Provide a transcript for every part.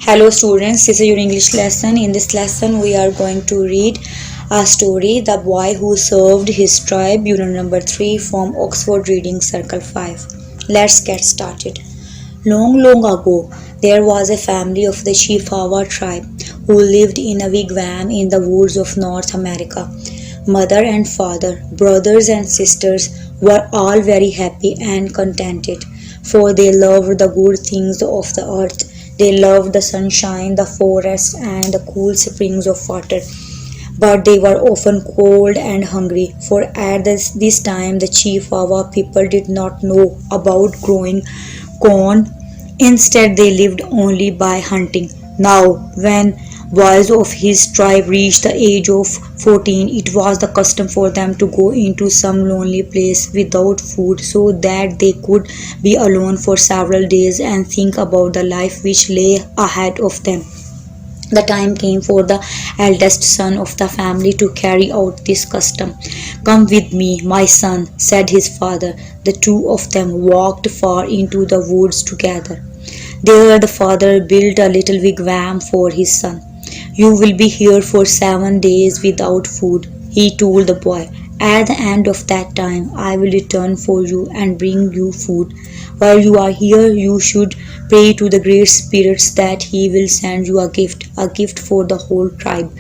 Hello students, this is your English lesson. In this lesson we are going to read a story, The Boy Who Served His Tribe, unit number 3 from Oxford Reading Circle 5. Let's get started. Long ago, there was a family of the Chippewa tribe who lived in a wigwam in the woods of North America. Mother and father, brothers and sisters were all very happy and contented, for they loved the good things of the earth. They loved the sunshine, the forests, and the cool springs of water. But they were often cold and hungry, for at this time the Chippewa people did not know about growing corn. Instead, they lived only by hunting. Now, when boys of his tribe reached the age of 14, it was the custom for them to go into some lonely place without food so that they could be alone for several days and think about the life which lay ahead of them. The time came for the eldest son of the family to carry out this custom. "Come with me, my son," said his father. The two of them walked far into the woods together. There the father built a little wigwam for his son. "You will be here for 7 days without food," he told the boy. "At the end of that time, I will return for you and bring you food. While you are here, you should pray to the great spirits that he will send you a gift for the whole tribe."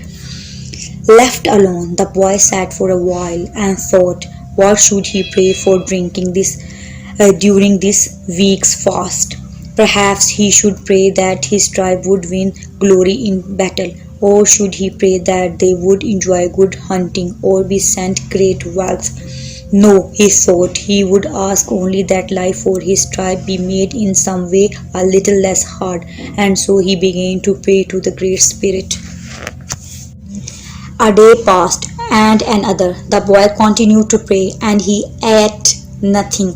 Left alone, the boy sat for a while and thought, what should he pray for during this week's fast? Perhaps he should pray that his tribe would win glory in battle, or should he pray that they would enjoy good hunting or be sent great wealth? No, he thought, he would ask only that life for his tribe be made in some way a little less hard, and so he began to pray to the Great Spirit. A day passed, and another. The boy continued to pray, and he ate nothing.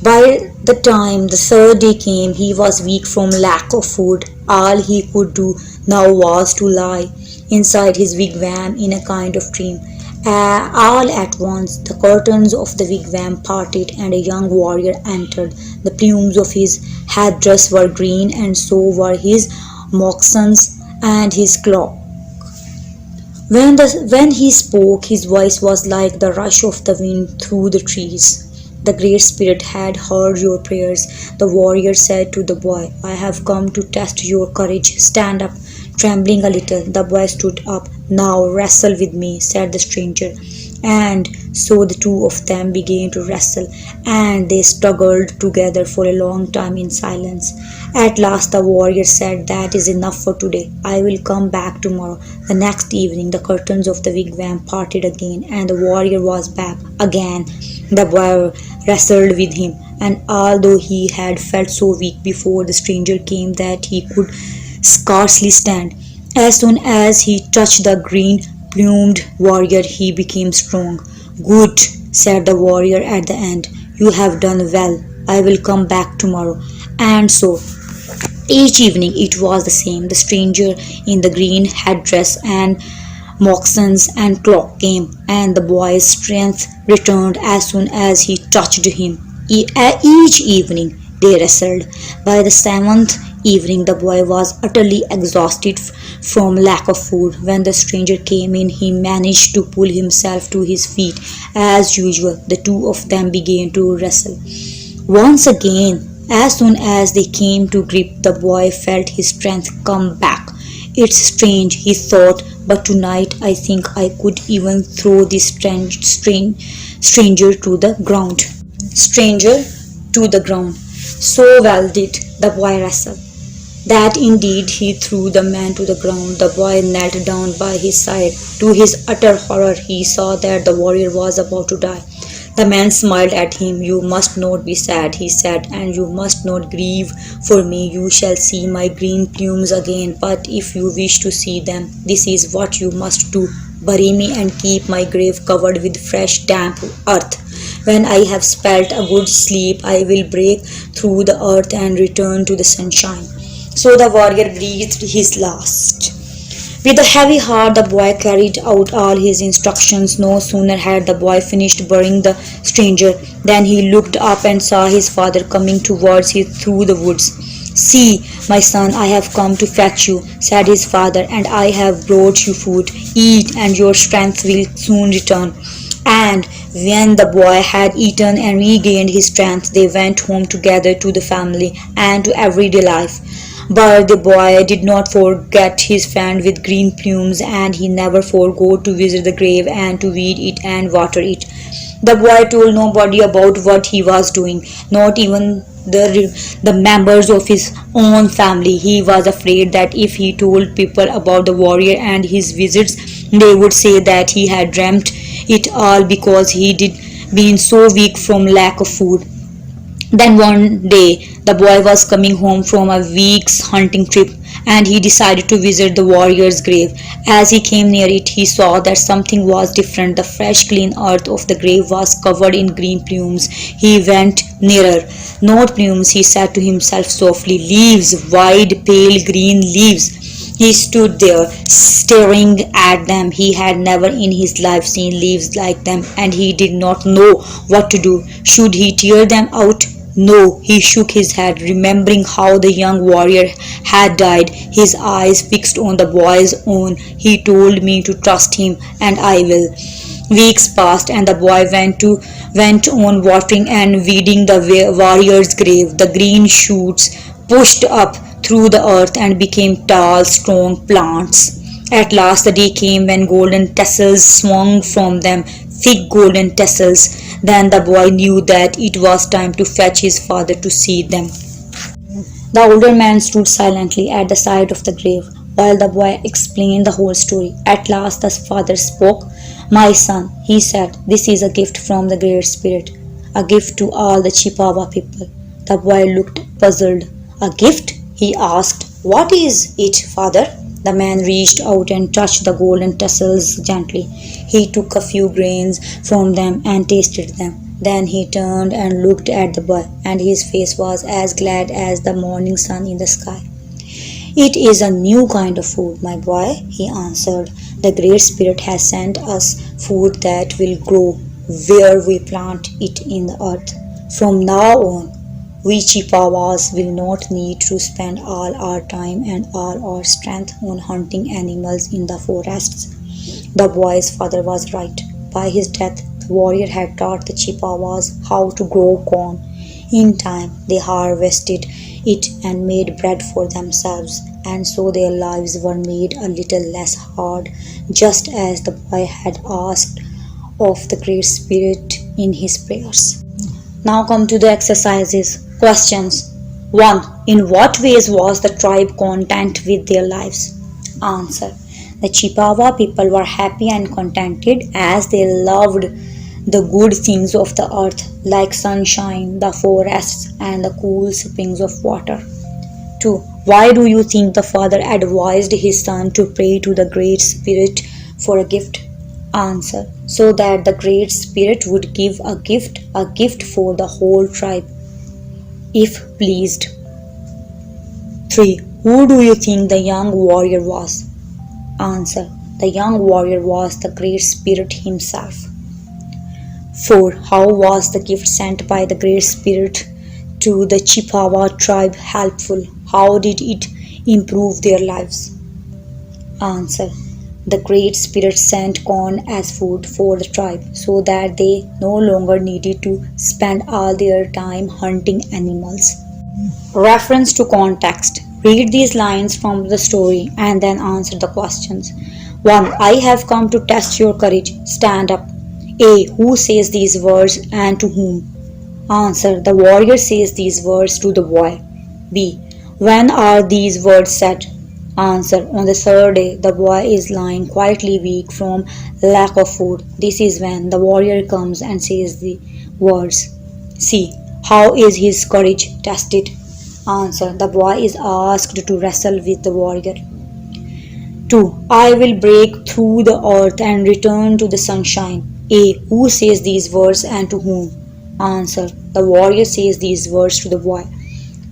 By the time the third day came, he was weak from lack of food. All he could do now was to lie inside his wigwam in a kind of dream. All at once, the curtains of the wigwam parted and a young warrior entered. The plumes of his headdress were green, and so were his moccasins and his cloak. When he spoke, his voice was like the rush of the wind through the trees. "The Great Spirit had heard your prayers," the warrior said to the boy. "I have come to test your courage. Stand up." Trembling a little, the boy stood up. "Now wrestle with me," said the stranger. And so the two of them began to wrestle, and they struggled together for a long time in silence. At last the warrior said, "That is enough for today. I will come back tomorrow." The next evening the curtains of the wigwam parted again, and the warrior was back again. The boy wrestled with him, and although he had felt so weak before the stranger came that he could scarcely stand, as soon as he touched the green-plumed warrior he became strong. "Good," said the warrior at the end. "You have done well. I will come back tomorrow." And so each evening it was the same. The stranger in the green headdress and moccasins and cloak came, and the boy's strength returned as soon as he touched him. Each evening they wrestled. By the 7th evening the boy was utterly exhausted from lack of food. When the stranger came in, he managed to pull himself to his feet. As usual, the two of them began to wrestle. Once again, as soon as they came to grip, the boy felt his strength come back. "It's strange," he thought, "but tonight I think I could even throw this stranger to the ground." So well did the boy wrestle, that indeed he threw the man to the ground. The boy knelt down by his side. To his utter horror, he saw that the warrior was about to die. The man smiled at him. "You must not be sad," he said, "and you must not grieve for me. You shall see my green plumes again, but if you wish to see them, this is what you must do. Bury me and keep my grave covered with fresh damp earth. When I have spent a good sleep, I will break through the earth and return to the sunshine." So the warrior breathed his last. With a heavy heart the boy carried out all his instructions. No sooner had the boy finished burying the stranger than he looked up and saw his father coming towards him through the woods. "See, my son, I have come to fetch you," said his father, "and I have brought you food. Eat, and your strength will soon return." And when the boy had eaten and regained his strength, they went home together to the family and to everyday life. But the boy did not forget his friend with green plumes, and he never forgot to visit the grave and to weed it and water it. The boy told nobody about what he was doing, not even the members of his own family. He was afraid that if he told people about the warrior and his visits, they would say that he had dreamt it all because he did been so weak from lack of food. Then one day the boy was coming home from a week's hunting trip, and he decided to visit the warrior's grave. As he came near it, he saw that something was different. The fresh, clean earth of the grave was covered in green plumes. He went nearer. "Not plumes," he said to himself softly. "Leaves, wide, pale green leaves." He stood there, staring at them. He had never in his life seen leaves like them, and he did not know what to do. Should he tear them out? No, he shook his head, remembering how the young warrior had died, his eyes fixed on the boy's own. "He told me to trust him, and I will." Weeks passed, and the boy went on watering and weeding the warrior's grave. The green shoots pushed up through the earth and became tall, strong plants. At last the day came when golden tassels swung from them, thick golden tassels. Then the boy knew that it was time to fetch his father to see them. The older man stood silently at the side of the grave while the boy explained the whole story. At last the father spoke. "My son," he said, "this is a gift from the Great Spirit, a gift to all the Chippewa people." The boy looked puzzled. "A gift?" he asked. "What is it, father?" The man reached out and touched the golden tassels gently. He took a few grains from them and tasted them. Then he turned and looked at the boy, and his face was as glad as the morning sun in the sky. "It is a new kind of food, my boy," he answered. "The Great Spirit has sent us food that will grow where we plant it in the earth. From now on, we Chippewas will not need to spend all our time and all our strength on hunting animals in the forests." The boy's father was right. By his death, the warrior had taught the Chippewas how to grow corn. In time, they harvested it and made bread for themselves, and so their lives were made a little less hard, just as the boy had asked of the Great Spirit in his prayers. Now come to the exercises. Questions. 1. In what ways was the tribe content with their lives? Answer. The Chippewa people were happy and contented as they loved the good things of the earth, like sunshine, the forests, and the cool springs of water. 2. Why do you think the father advised his son to pray to the Great Spirit for a gift? Answer. So that the Great Spirit would give a gift for the whole tribe, if pleased. 3. Who do you think the young warrior was? Answer. The young warrior was the Great Spirit himself. 4. How was the gift sent by the Great Spirit to the Chippewa tribe helpful? How did it improve their lives? Answer. The Great Spirit sent corn as food for the tribe so that they no longer needed to spend all their time hunting animals. Reference to context. Read these lines from the story and then answer the questions. 1. I have come to test your courage. Stand up. A. Who says these words and to whom? Answer. The warrior says these words to the boy. B. When are these words said? Answer. On the third day, the boy is lying quietly weak from lack of food. This is when the warrior comes and says the words. C. How is his courage tested? Answer. The boy is asked to wrestle with the warrior. 2. I will break through the earth and return to the sunshine. A. Who says these words and to whom? Answer. The warrior says these words to the boy.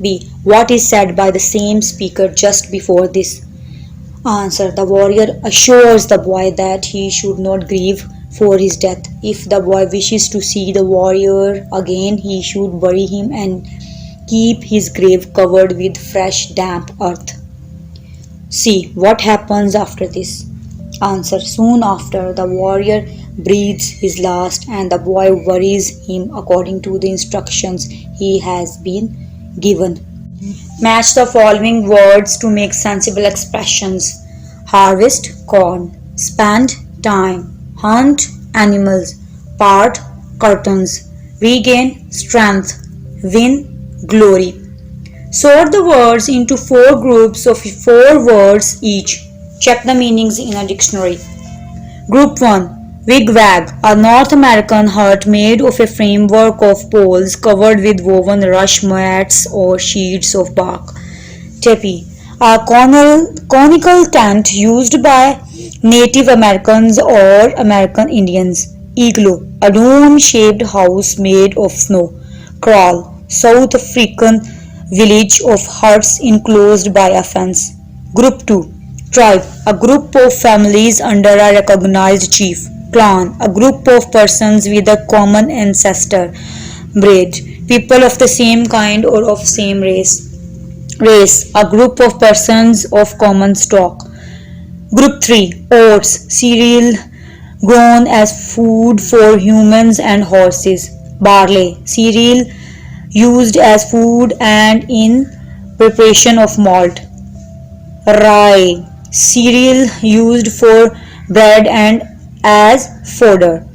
B. What is said by the same speaker just before this? Answer. The warrior assures the boy that he should not grieve for his death. If the boy wishes to see the warrior again, he should bury him and keep his grave covered with fresh damp earth. See what happens after this. Answer. Soon after, the warrior breathes his last and the boy buries him according to the instructions he has been given. Match the following words to make sensible expressions. Harvest corn, spend time, hunt animals, part curtains, regain strength, win glory. Sort the words into 4 groups of 4 words each. Check the meanings in a dictionary. Group 1. Wigwag, a North American hut made of a framework of poles covered with woven rush mats or sheets of bark. Teepee, a conical tent used by Native Americans or American Indians. Igloo, a dome-shaped house made of snow. Kraal, South African village of huts enclosed by a fence. Group 2. Tribe, a group of families under a recognized chief. Clan, a group of persons with a common ancestor. Breed, people of the same kind or of same race. Race, a group of persons of common stock. Group 3. Oats, cereal grown as food for humans and horses. Barley, cereal used as food and in preparation of malt. Rye, cereal used for bread and as fodder.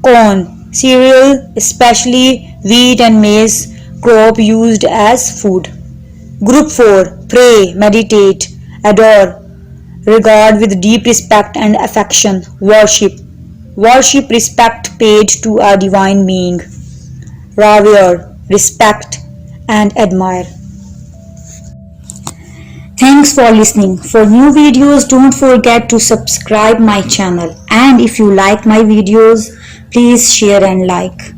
Corn, cereal, especially wheat and maize, crop used as food. Group 4. Pray, meditate, adore, regard with deep respect and affection, worship. Worship, respect paid to a divine being. Revere, respect and admire. Thanks for listening. For new videos, don't forget to subscribe my channel. And if you like my videos, please share and like.